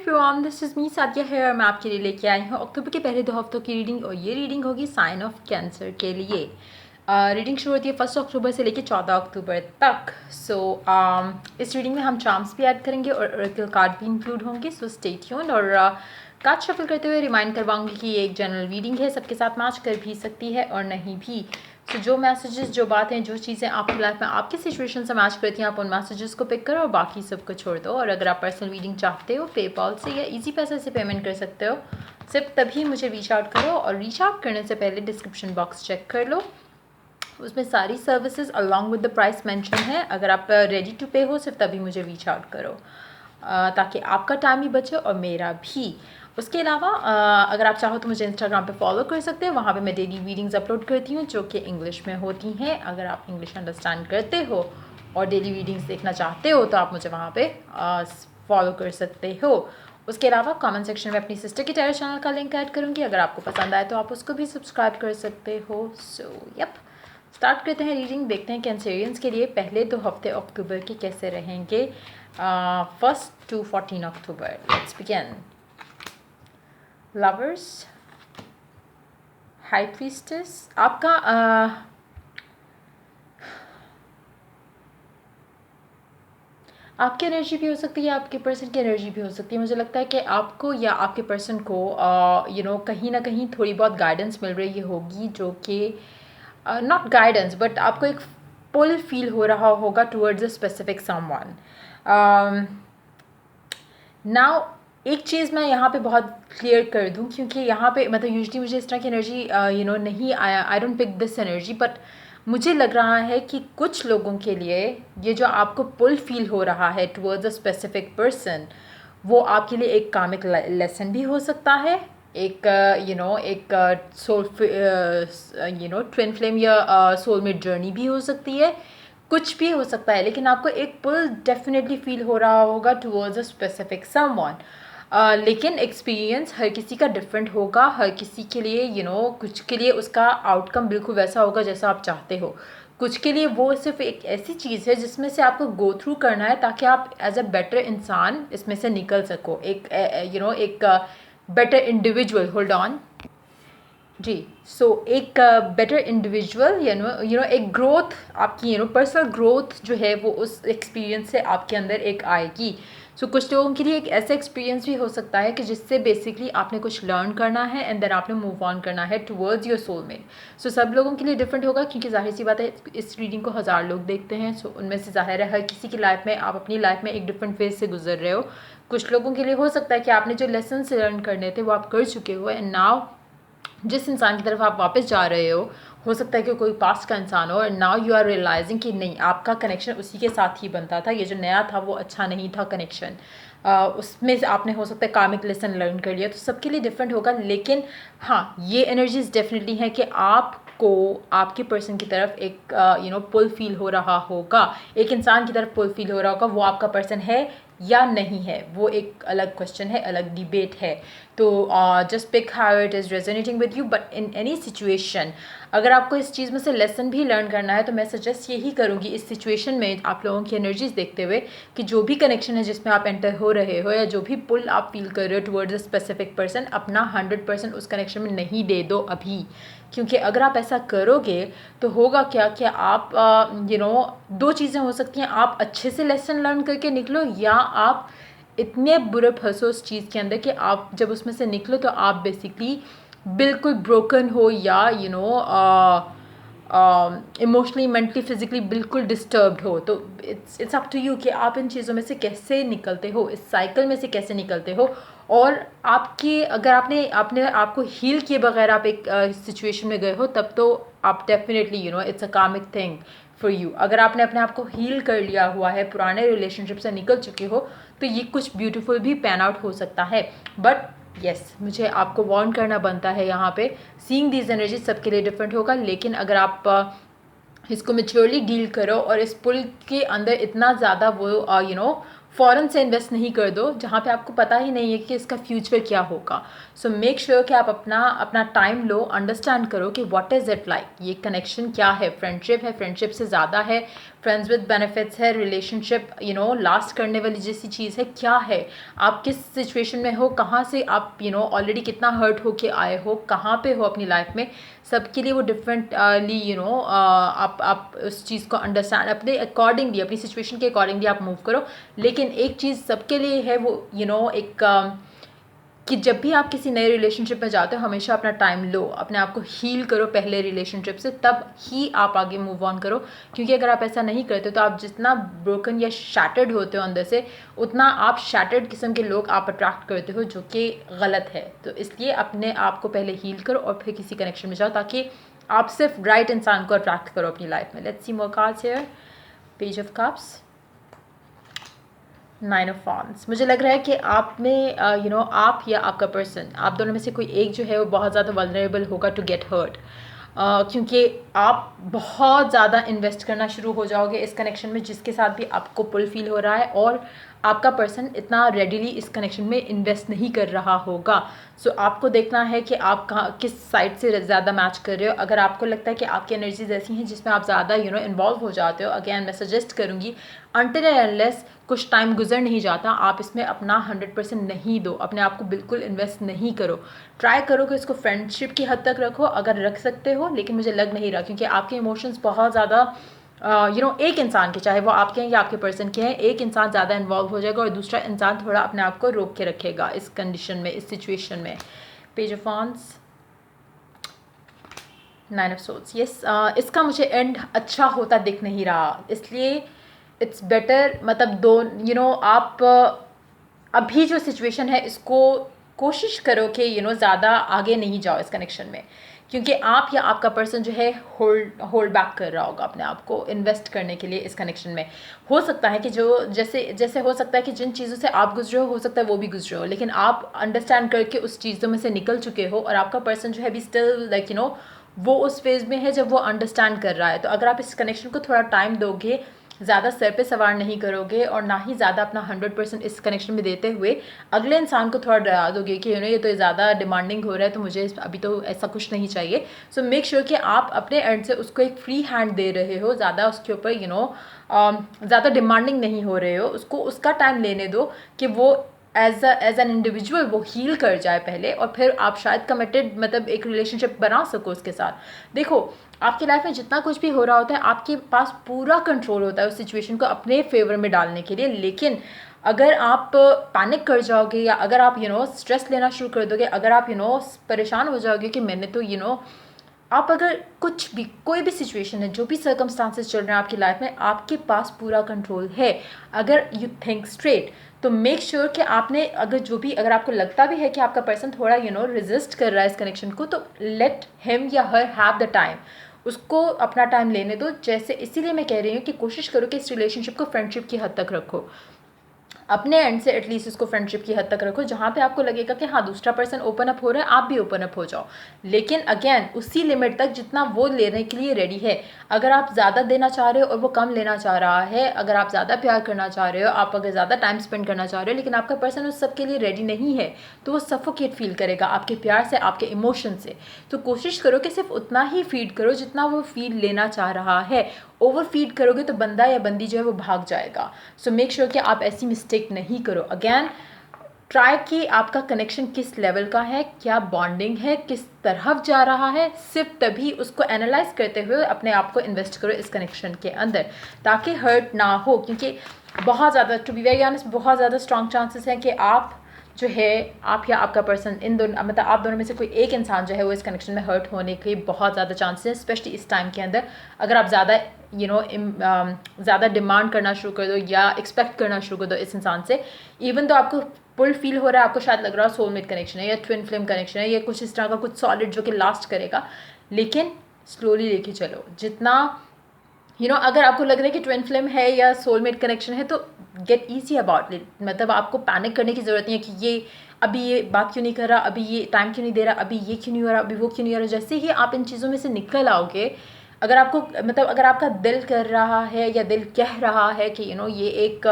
Everyone, this is me Sadia here. मैं आपके लिए लेके आई हूँ अक्टूबर के पहले 2 हफ्तों की रीडिंग और ये रीडिंग होगी साइन ऑफ कैंसर के लिए। रीडिंग शुरू होती है 1 अक्टूबर से लेके 14 अक्टूबर तक। इस रीडिंग में हम चार्म्स भी ऐड करेंगे और ऑरेकल कार्ड भी इंक्लूड होंगे। So stay tuned. और कार्ड शफल करते हुए रिमाइंड करवाऊंगी कि ये एक जनरल रीडिंग है, सबके साथ मैच कर भी सकती है और नहीं भी। तो जो मैसेजेस, जो बातें, जो चीज़ें आपकी लाइफ में आपकी सिचुएशन से मैच करती हैं, आप उन मैसेजेस को पिक करो और बाकी सबको छोड़ दो। और अगर आप पर्सनल रीडिंग चाहते हो, पेपॉल से या इजी पैसे से पेमेंट कर सकते हो। सिर्फ तभी मुझे रीच आउट करो, और रीच आउट करने से पहले डिस्क्रिप्शन बॉक्स चेक कर लो, उसमें सारी services along with the price mention है। अगर आप रेडी टू पे हो, सिर्फ तभी मुझे रीच आउट करो, ताकि आपका टाइम भी बचे और मेरा भी। उसके अलावा अगर आप चाहो तो मुझे इंस्टाग्राम पे फॉलो कर सकते हैं। वहाँ पे मैं डेली रीडिंग्स अपलोड करती हूँ जो कि इंग्लिश में होती हैं। अगर आप इंग्लिश अंडरस्टैंड करते हो और डेली रीडिंग्स देखना चाहते हो तो आप मुझे वहाँ पे फॉलो कर सकते हो। उसके अलावा कमेंट सेक्शन में अपनी सिस्टर के टेलर चैनल का लिंक ऐड करूँगी। अगर आपको पसंद आए तो आप उसको भी सब्सक्राइब कर सकते हो। स्टार्ट करते हैं रीडिंग। देखते हैं कैंसेरियंस के लिए पहले 2 हफ्ते अक्टूबर के कैसे रहेंगे, 1 to 14 October. Let's begin. Lovers, high priestess, आपका आपकी एनर्जी भी हो सकती है, आपके पर्सन की एनर्जी भी हो सकती है। मुझे लगता है कि आपको या आपके पर्सन को कहीं ना कहीं थोड़ी बहुत गाइडेंस मिल रही होगी, जो कि नॉट गाइडेंस बट आपको एक पुल फील हो रहा होगा towards a specific someone. Now एक चीज़ मैं यहाँ पे बहुत क्लियर कर दूँ, क्योंकि यहाँ पे मतलब यूजुअली मुझे इस तरह की एनर्जी नहीं आया, I don't pick this energy, but मुझे लग रहा है कि कुछ लोगों के लिए ये जो आपको पुल फील हो रहा है टुवर्ड्स अ स्पेसिफिक पर्सन, वो आपके लिए एक कामिक लेसन भी हो सकता है, एक एक सोल ट्विन फ्लेम या सोलमेट जर्नी भी हो सकती है, कुछ भी हो सकता है। लेकिन आपको एक पुल डेफिनेटली फील हो रहा होगा टुवर्ड्स अ स्पेसिफिक समवन। लेकिन एक्सपीरियंस हर किसी का डिफरेंट होगा। हर किसी के लिए कुछ के लिए उसका आउटकम बिल्कुल वैसा होगा जैसा आप चाहते हो। कुछ के लिए वो सिर्फ एक ऐसी चीज़ है जिसमें से आपको गो थ्रू करना है, ताकि आप एज अ बेटर इंसान इसमें से निकल सको, एक एक बेटर इंडिविजुअल। होल्ड ऑन जी। एक बेटर इंडिविजुअल एक ग्रोथ, आपकी पर्सनल ग्रोथ जो है वो उस एक्सपीरियंस से आपके अंदर एक आएगी। कुछ लोगों के लिए एक ऐसा एक्सपीरियंस भी हो सकता है कि जिससे बेसिकली आपने कुछ लर्न करना है एंड देन आपने मूव ऑन करना है टुवर्ड्स योर सोलमेट। सब लोगों के लिए डिफरेंट होगा, क्योंकि जाहिर सी बात है इस रीडिंग को 1000 लोग देखते हैं। उनमें से जाहिर है हर किसी की लाइफ में, आप अपनी लाइफ में एक डिफरेंट फेज से गुजर रहे हो। कुछ लोगों के लिए हो सकता है कि आपने जो लेसन लर्न करने थे वो आप कर चुके हो, एंड नाउ जिस इंसान की तरफ आप वापस जा रहे हो सकता है कि कोई पास्ट का इंसान हो, और नाउ यू आर रियलाइजिंग कि नहीं, आपका कनेक्शन उसी के साथ ही बनता था, ये जो नया था वो अच्छा नहीं था कनेक्शन। उसमें से आपने हो सकता है कार्मिक लेसन लर्न कर लिया। तो सबके लिए डिफरेंट होगा, लेकिन हाँ, ये एनर्जीज डेफिनेटली हैं कि आपको आपके पर्सन की तरफ एक पुल फील हो रहा होगा, एक इंसान की तरफ पुल फील हो रहा होगा। वो आपका पर्सन है या नहीं है, वो एक अलग क्वेश्चन है, अलग डिबेट है। तो just pick how it is resonating with you. But in any situation, अगर आपको इस चीज़ में से लेसन भी लर्न करना है तो मैं सजेस्ट यही करूँगी इस सिचुएशन में, आप लोगों की एनर्जीज देखते हुए, कि जो भी कनेक्शन है जिसमें आप एंटर हो रहे हो, या जो भी पुल आप फील कर रहे हो टुवर्ड्स अ स्पेसिफिक पर्सन, अपना 100% उस कनेक्शन में नहीं दे दो अभी। क्योंकि अगर आप ऐसा करोगे तो होगा क्या कि आप दो चीज़ें हो सकती हैं। आप अच्छे से लेसन लर्न करके निकलो, या आप इतने बुरे फंसो उस चीज़ के अंदर कि आप जब उसमें से निकलो तो आप बेसिकली बिल्कुल ब्रोकन हो, या इमोशनली, मेंटली, फिजिकली बिल्कुल डिस्टर्ब्ड हो। तो इट्स अप टू यू कि आप इन चीज़ों में से कैसे निकलते हो, इस साइकिल में से कैसे निकलते हो। और आपकी, अगर आपने आपको हील किए बगैर आप एक सिचुएशन में गए हो, तब तो आप डेफिनेटली इट्स अ कार्मिक थिंग फॉर यू। अगर आपने अपने आप को हील कर लिया हुआ है, पुराने रिलेशनशिप से निकल चुके हो, तो ये कुछ ब्यूटीफुल भी पैन आउट हो सकता है। बट यस, मुझे आपको वार्न करना बनता है यहाँ पे, सीइंग दीज एनर्जी सबके लिए डिफरेंट होगा। लेकिन अगर आप इसको मेच्योरली डील करो और इस पुल के अंदर इतना ज़्यादा वो फ़ौरन से इन्वेस्ट नहीं कर दो जहाँ पे आपको पता ही नहीं है कि इसका फ्यूचर क्या होगा। मेक श्योर कि आप अपना टाइम लो, अंडरस्टैंड करो कि व्हाट इज़ इट लाइक, ये कनेक्शन क्या है, फ्रेंडशिप है, फ्रेंडशिप से ज़्यादा है, फ्रेंड्स विद बेनिफिट्स है, रिलेशनशिप लास्ट करने वाली जैसी चीज़ है, क्या है, आप किस सिचुएशन में हो, कहाँ से आप ऑलरेडी कितना हर्ट होके आए हो, कहाँ पे हो अपनी लाइफ में, सबके लिए वो डिफरेंटली आप उस चीज़ को अंडरस्टैंड अपने अकॉर्डिंगली, अपनी सिचुएशन के अकॉर्डिंगली आप मूव करो। लेकिन एक चीज़ सबके लिए है वो एक कि जब भी आप किसी नए रिलेशनशिप में जाते हो हमेशा अपना टाइम लो, अपने आप को हील करो पहले रिलेशनशिप से, तब ही आप आगे मूव ऑन करो। क्योंकि अगर आप ऐसा नहीं करते तो आप जितना ब्रोकन या शैटर्ड होते हो अंदर से, उतना आप शैटर्ड किस्म के लोग आप अट्रैक्ट करते हो, जो कि गलत है। तो इसलिए अपने आप को पहले हील करो और फिर किसी कनेक्शन में जाओ, ताकि आप सिर्फ राइट इंसान को अट्रैक्ट करो अपनी लाइफ में। Let's see more cards here. Page of cups, 9 of wands. मुझे लग रहा है कि आप में आप या आपका पर्सन, आप दोनों में से कोई एक जो है वो बहुत ज़्यादा वल्नरेबल होगा टू गेट हर्ट, क्योंकि आप बहुत ज़्यादा इन्वेस्ट करना शुरू हो जाओगे इस कनेक्शन में, जिसके साथ भी आपको पुल फील हो रहा है, और आपका पर्सन इतना रेडिली इस कनेक्शन में इन्वेस्ट नहीं कर रहा होगा। सो आपको देखना है कि आप कहाँ किस साइड से ज़्यादा मैच कर रहे हो। अगर आपको लगता है कि आपकी एनर्जीज ऐसी हैं जिसमें आप ज़्यादा इन्वॉल्व हो जाते हो, अगेन मैं सजेस्ट करूँगी अनटिल एंड अनलेस कुछ टाइम गुजर नहीं जाता, आप इसमें अपना 100% नहीं दो, अपने आप को बिल्कुल इन्वेस्ट नहीं करो। ट्राई करो कि इसको फ्रेंडशिप की हद तक रखो अगर रख सकते हो, लेकिन मुझे लग नहीं रहा, क्योंकि आपके इमोशंस बहुत ज़्यादा एक इंसान के, चाहे वो आपके हैं या आपके पर्सन के हैं, एक इंसान ज़्यादा इन्वॉल्व हो जाएगा और दूसरा इंसान थोड़ा अपने आप को रोक के रखेगा इस कंडीशन में, इस सिचुएशन में। Page of wands, 9 of swords. Yes, इसका मुझे एंड अच्छा होता दिख नहीं रहा, इसलिए इट्स बेटर, मतलब दो आप अभी जो सिचुएशन है इसको कोशिश करो कि ज़्यादा आगे नहीं जाओ इस कनेक्शन में, क्योंकि आप या आपका पर्सन जो है होल्ड बैक कर रहा होगा अपने आप को इन्वेस्ट करने के लिए इस कनेक्शन में। हो सकता है कि जो जैसे हो सकता है कि जिन चीज़ों से आप गुजरे हो सकता है वो भी गुजरे हो, लेकिन आप अंडरस्टैंड करके उस चीज़ों में से निकल चुके हो, और आपका पर्सन जो है भी स्टिल लाइक वो उस फेज़ में है जब वो अंडरस्टैंड कर रहा है। तो अगर आप इस कनेक्शन को थोड़ा टाइम दोगे, ज़्यादा सर पे सवार नहीं करोगे, और ना ही ज़्यादा अपना 100% इस कनेक्शन में देते हुए अगले इंसान को थोड़ा डरा दोगे कि ये तो ज़्यादा डिमांडिंग हो रहा है, तो मुझे अभी तो ऐसा कुछ नहीं चाहिए। सो मेक श्योर कि आप अपने एंड से उसको एक फ्री हैंड दे रहे हो, ज़्यादा उसके ऊपर ज़्यादा डिमांडिंग नहीं हो रहे हो, उसको उसका टाइम लेने दो कि वो एज एन इंडिविजुअल वो हील कर जाए पहले, और फिर आप शायद कमिटेड मतलब एक रिलेशनशिप बना सको उसके साथ। देखो, आपकी लाइफ में जितना कुछ भी हो रहा होता है आपके पास पूरा कंट्रोल होता है उस सिचुएशन को अपने फेवर में डालने के लिए, लेकिन अगर आप पैनिक कर जाओगे, या अगर आप स्ट्रेस लेना शुरू कर दोगे, अगर आप परेशान हो जाओगे कि मैंने तो आप अगर कुछ भी, कोई भी सिचुएशन है, जो भी सर्कमस्टांसेस चल रहे हैं आपकी लाइफ में, आपके पास पूरा कंट्रोल है अगर यू थिंक स्ट्रेट। तो मेक श्योर कि आपने अगर आपको लगता भी है कि आपका पर्सन थोड़ा रेजिस्ट कर रहा है इस कनेक्शन को, तो लेट हिम या हर हैव द टाइम, उसको अपना टाइम लेने दो। जैसे इसीलिए मैं कह रही हूँ कि कोशिश करो कि इस रिलेशनशिप को फ्रेंडशिप की हद तक रखो, अपने एंड से एटलीस्ट इसको फ्रेंडशिप की हद तक रखो, जहाँ पे आपको लगेगा कि हाँ दूसरा पर्सन ओपन अप हो रहा है, आप भी ओपन अप हो जाओ, लेकिन अगेन उसी लिमिट तक जितना वो लेने के लिए रेडी है। अगर आप ज़्यादा देना चाह रहे हो और वो कम लेना चाह रहा है, अगर आप ज़्यादा प्यार करना चाह रहे हो, आप अगर ज़्यादा टाइम स्पेंड करना चाह रहे हो, लेकिन आपका पर्सन उस सब के लिए रेडी नहीं है, तो वो सफोकेट फील करेगा आपके प्यार से, आपके इमोशन से। तो कोशिश करो कि सिर्फ उतना ही फीड करो जितना वो फील लेना चाह रहा है। ओवर फीड करोगे तो बंदा या बंदी जो है वो भाग जाएगा। सो मेक श्योर कि आप ऐसी मिस्टेक नहीं करो। अगेन ट्राई कि आपका कनेक्शन किस लेवल का है, क्या बॉन्डिंग है, किस तरफ जा रहा है, सिर्फ तभी उसको एनालाइज करते हुए अपने आप को इन्वेस्ट करो इस कनेक्शन के अंदर, ताकि हर्ट ना हो। क्योंकि बहुत ज़्यादा, टू बी वेरी ऑनेस्ट, बहुत ज़्यादा स्ट्रॉन्ग चांसेस हैं कि आप जो है, आप या आपका पर्सन, इन दोनों मतलब आप दोनों में से कोई एक इंसान जो है वो इस कनेक्शन में हर्ट होने के बहुत ज़्यादा चांसेस हैं, स्पेशली इस टाइम के अंदर। अगर आप ज़्यादा ज़्यादा डिमांड करना शुरू कर दो या एक्सपेक्ट करना शुरू कर दो इस इंसान से, इवन तो आपको पुल फील हो रहा है, आपको शायद लग रहा है सोलमेट कनेक्शन है या ट्विन फ्लेम कनेक्शन है या कुछ इस तरह का कुछ सॉलिड जो कि लास्ट करेगा, लेकिन स्लोली लेके चलो। जितना अगर आपको लग रहा है कि ट्विन फ्लेम है या सोलमेट कनेक्शन है, तो गेट ईजी अबाउट इट। मतलब आपको पैनिक करने की ज़रूरत नहीं है कि ये अभी ये बात क्यों नहीं कर रहा, अभी ये टाइम क्यों नहीं दे रहा, अभी ये क्यों नहीं हो रहा, अभी वो क्यों नहीं हो रहा। जैसे ही आप इन चीज़ों में से निकल आओगे, अगर आपको मतलब अगर आपका दिल कर रहा है या दिल कह रहा है कि ये एक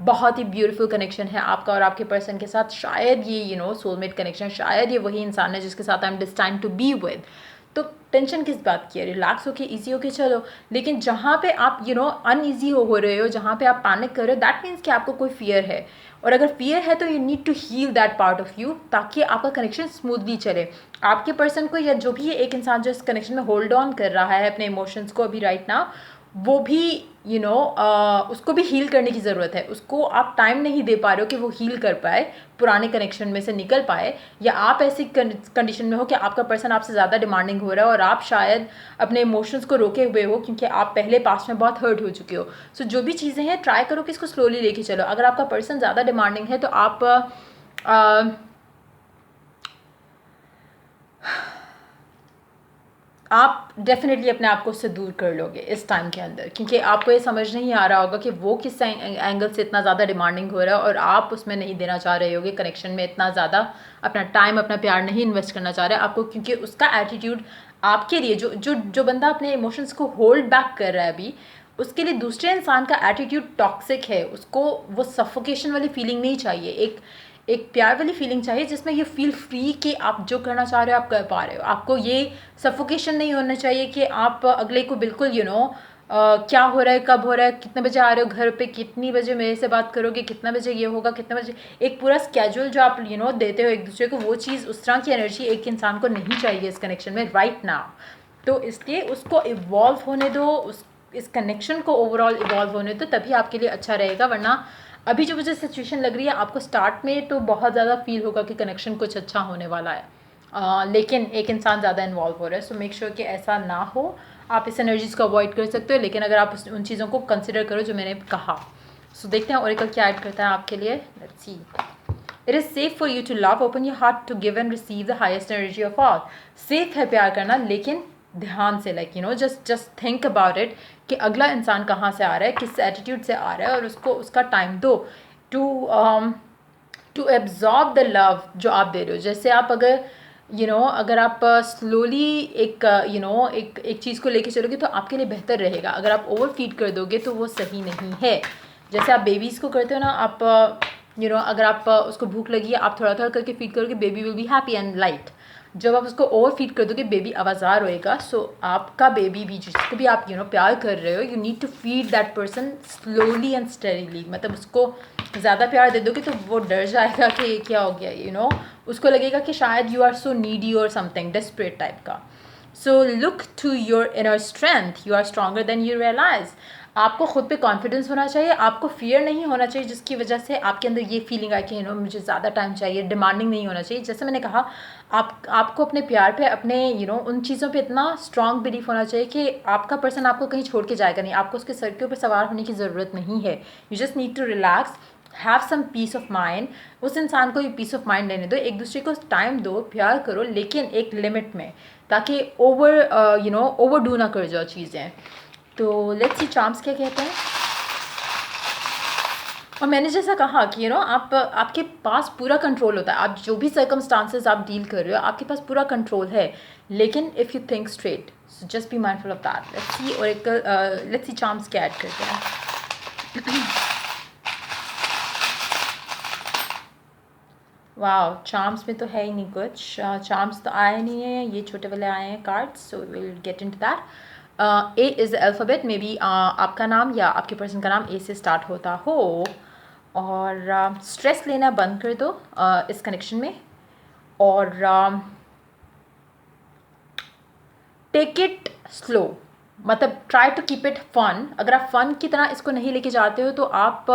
बहुत ही ब्यूटीफुल कनेक्शन है आपका और आपके पर्सन के साथ, शायद ये सोलमेट कनेक्शन, शायद ये वही इंसान है जिसके साथ I am destined to be with, तो टेंशन किस बात की है, रिलैक्स होके ईजी होके चलो। लेकिन जहाँ पे आप अनईजी हो रहे हो, जहाँ पे आप पैनिक कर रहे हो, दैट मीन्स कि आपको कोई फियर है। और अगर फियर है तो you need to heal that part of you, ताकि आपका कनेक्शन स्मूथली चले। आपके पर्सन को या जो भी है, एक इंसान जो इस कनेक्शन में होल्ड ऑन कर रहा है अपने इमोशंस को अभी राइट नाउ, वो भी उसको भी हील करने की ज़रूरत है। उसको आप टाइम नहीं दे पा रहे हो कि वो हील कर पाए, पुराने कनेक्शन में से निकल पाए, या आप ऐसी कंडीशन में हो कि आपका पर्सन आपसे ज़्यादा डिमांडिंग हो रहा है और आप शायद अपने इमोशंस को रोके हुए हो क्योंकि आप पहले पास्ट में बहुत हर्ट हो चुके हो। सो जो भी चीज़ें हैं, ट्राई करो कि इसको स्लोली लेके चलो। अगर आपका पर्सन ज़्यादा डिमांडिंग है तो आप डेफिनेटली अपने आप को उससे दूर कर लोगे इस टाइम के अंदर, क्योंकि आपको ये समझ नहीं आ रहा होगा कि वो किस एंगल से इतना ज़्यादा डिमांडिंग हो रहा है और आप उसमें नहीं देना चाह रहे होगे, कनेक्शन में इतना ज़्यादा अपना टाइम, अपना प्यार नहीं इन्वेस्ट करना चाह रहे आपको, क्योंकि उसका एटीट्यूड आपके लिए, जो बंदा अपने इमोशंस को होल्ड बैक कर रहा है अभी, उसके लिए दूसरे इंसान का एटीट्यूड टॉक्सिक है। उसको वो सफोकेशन वाली फीलिंग नहीं चाहिए, एक प्यार वाली फीलिंग चाहिए जिसमें ये फील फ्री कि आप जो करना चाह रहे हो आप कर पा रहे हो। आपको ये सफोकेशन नहीं होना चाहिए कि आप अगले को बिल्कुल क्या हो रहा है, कब हो रहा है, कितने बजे आ रहे हो घर पे, कितनी बजे मेरे से बात करोगे, कितने बजे ये होगा, कितने बजे, एक पूरा स्केड्यूल जो आप देते हो एक दूसरे को, वो चीज़, उस तरह की एनर्जी एक इंसान को नहीं चाहिए इस कनेक्शन में राइट नाउ। तो इसलिए उसको इवॉल्व होने दो, इस कनेक्शन को ओवरऑल इवॉल्व होने दो, तभी आपके लिए अच्छा रहेगा। वरना अभी जो मुझे सिचुएशन लग रही है, आपको स्टार्ट में तो बहुत ज़्यादा फील होगा कि कनेक्शन कुछ अच्छा होने वाला है, लेकिन एक इंसान ज़्यादा इन्वॉल्व हो रहा है। सो मेक श्योर कि ऐसा ना हो। आप इस एनर्जीज़ को अवॉइड कर सकते हो, लेकिन अगर आप उन चीज़ों को कंसिडर करो जो मैंने कहा। सो देखते हैं ओरेकल क्या ऐड करता है आपके लिए। Let's see. It is safe for you to love, open your heart to give and receive the highest energy of all. Safe है प्यार करना, लेकिन ध्यान से, जस्ट थिंक अबाउट इट कि अगला इंसान कहाँ से आ रहा है, किस एटीट्यूड से आ रहा है, और उसको उसका टाइम दो टू एब्जॉर्ब द लव जो आप दे रहे हो। जैसे आप अगर आप स्लोली एक चीज़ को लेके चलोगे तो आपके लिए बेहतर रहेगा। अगर आप ओवर फीड कर दोगे तो वो सही नहीं है। जैसे आप बेबीज़ को करते हो ना, आप अगर आप उसको भूख लगी है, आप थोड़ा थोड़ा करके फीड करोगे, baby will be happy and light. जब आप उसको ओवर फीड कर दोगे, बेबी आवाज़ार होएगा। सो आपका बेबी भी, जिसको भी आप प्यार कर रहे हो, you need to feed that person slowly and steadily. मतलब उसको ज़्यादा प्यार दे दोगे तो वो डर जाएगा कि क्या हो गया, उसको लगेगा कि शायद यू आर सो नीडी और समथिंग डेस्परेट टाइप का। So look to your inner strength, you are stronger than you realise. आपको खुद पे कॉन्फिडेंस होना चाहिए, आपको फियर नहीं होना चाहिए जिसकी वजह से आपके अंदर ये फीलिंग आए कि मुझे ज़्यादा टाइम चाहिए। डिमांडिंग नहीं होना चाहिए। जैसे मैंने कहा, आपको अपने प्यार पे, अपने उन चीज़ों पे इतना स्ट्रॉन्ग बिलीफ होना चाहिए कि आपका पर्सन आपको कहीं छोड़ के जाएगा नहीं। आपको उसके सर के ऊपर सवार होने की ज़रूरत नहीं है। You just need to relax, have some peace of mind. उस इंसान को भी पीस ऑफ माइंड लेने दो, एक दूसरे को टाइम दो, प्यार करो, लेकिन एक लिमिट में, ताकि ओवर डू ना कर जाओ चीज़ें। तो लेट्स सी चार्म्स क्या कहते हैं। और मैंने जैसा कहा कि आपके पास पूरा कंट्रोल होता है। आप जो भी सर्कमस्टांसेस आप डील कर रहे हो, आपके पास पूरा कंट्रोल है, लेकिन if you think straight, so just be mindful of that. Let's see charms क्या ऐड करते हैं। वाह, चार्म्स में तो है ही नहीं कुछ। चार्म्स तो आए नहीं है, ये छोटे वाले आए हैं cards. So will get into that. A is the alphabet. May be आपका नाम या आपके पर्सन का नाम ए से स्टार्ट होता हो। और स्ट्रेस लेना बंद कर दो इस कनेक्शन में, और टेक इट स्लो। मतलब try to keep it fun. अगर आप फन की तरह इसको नहीं लेके जाते हो तो आप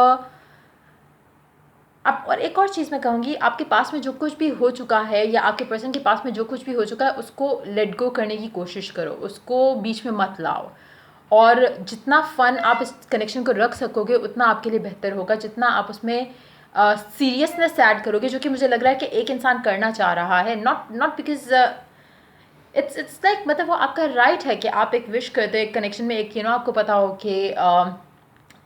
और एक और चीज़ मैं कहूँगी, आपके पास में जो कुछ भी हो चुका है या आपके पर्सन के पास में जो कुछ भी हो चुका है, उसको लेट गो करने की कोशिश करो, उसको बीच में मत लाओ। और जितना फ़न आप इस कनेक्शन को रख सकोगे उतना आपके लिए बेहतर होगा। जितना आप उसमें सीरियसनेस ऐड करोगे, जो कि मुझे लग रहा है कि एक इंसान करना चाह रहा है, नॉट बिकॉज इट्स लाइक, मतलब वो आपका राइट है कि आप एक विश करते हो एक कनेक्शन में, एक आपको पता हो कि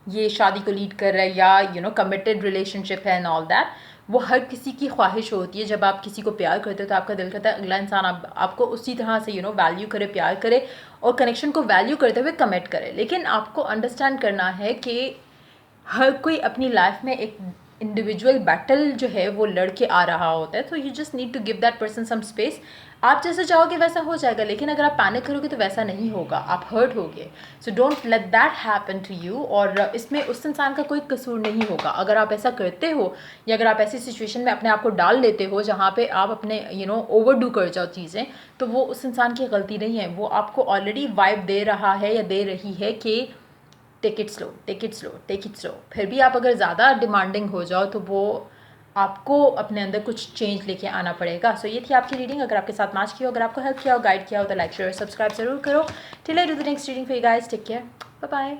ये शादी को लीड कर रहा है या कमिटेड रिलेशनशिप है एंड ऑल दैट। वो हर किसी की ख्वाहिश होती है। जब आप किसी को प्यार करते हो तो आपका दिल करता है अगला इंसान आपको उसी तरह से वैल्यू करे, प्यार करे, और कनेक्शन को वैल्यू करते हुए कमिट करे। लेकिन आपको अंडरस्टैंड करना है कि हर कोई अपनी लाइफ में एक इंडिविजुअल बैटल जो है वो लड़ के आ रहा होता है, तो you just need to give that person some space. आप जैसे चाहोगे वैसा हो जाएगा, लेकिन अगर आप पैनिक करोगे तो वैसा नहीं होगा, आप हर्ट होगे। So don't let that happen to you. और इसमें उस इंसान का कोई कसूर नहीं होगा अगर आप ऐसा करते हो, या अगर आप ऐसी सिचुएशन में अपने आप को डाल लेते हो जहाँ पे आप अपने ओवरडू कर जाओ चीज़ें, तो वो उस इंसान की गलती नहीं है। वो आपको ऑलरेडी वाइब दे रहा है या दे रही है कि take it slow, take it slow, take it slow. फिर भी आप अगर ज़्यादा डिमांडिंग हो जाओ तो वो आपको अपने अंदर कुछ चेंज लेके आना पड़ेगा। सो ये थी आपकी रीडिंग। अगर आपके साथ मैच किया हो, अगर आपको हेल्प किया हो, गाइड किया हो, तो लाइक शेयर सब्सक्राइब जरूर करो। Till I do the next reading for you guys, take care, bye bye.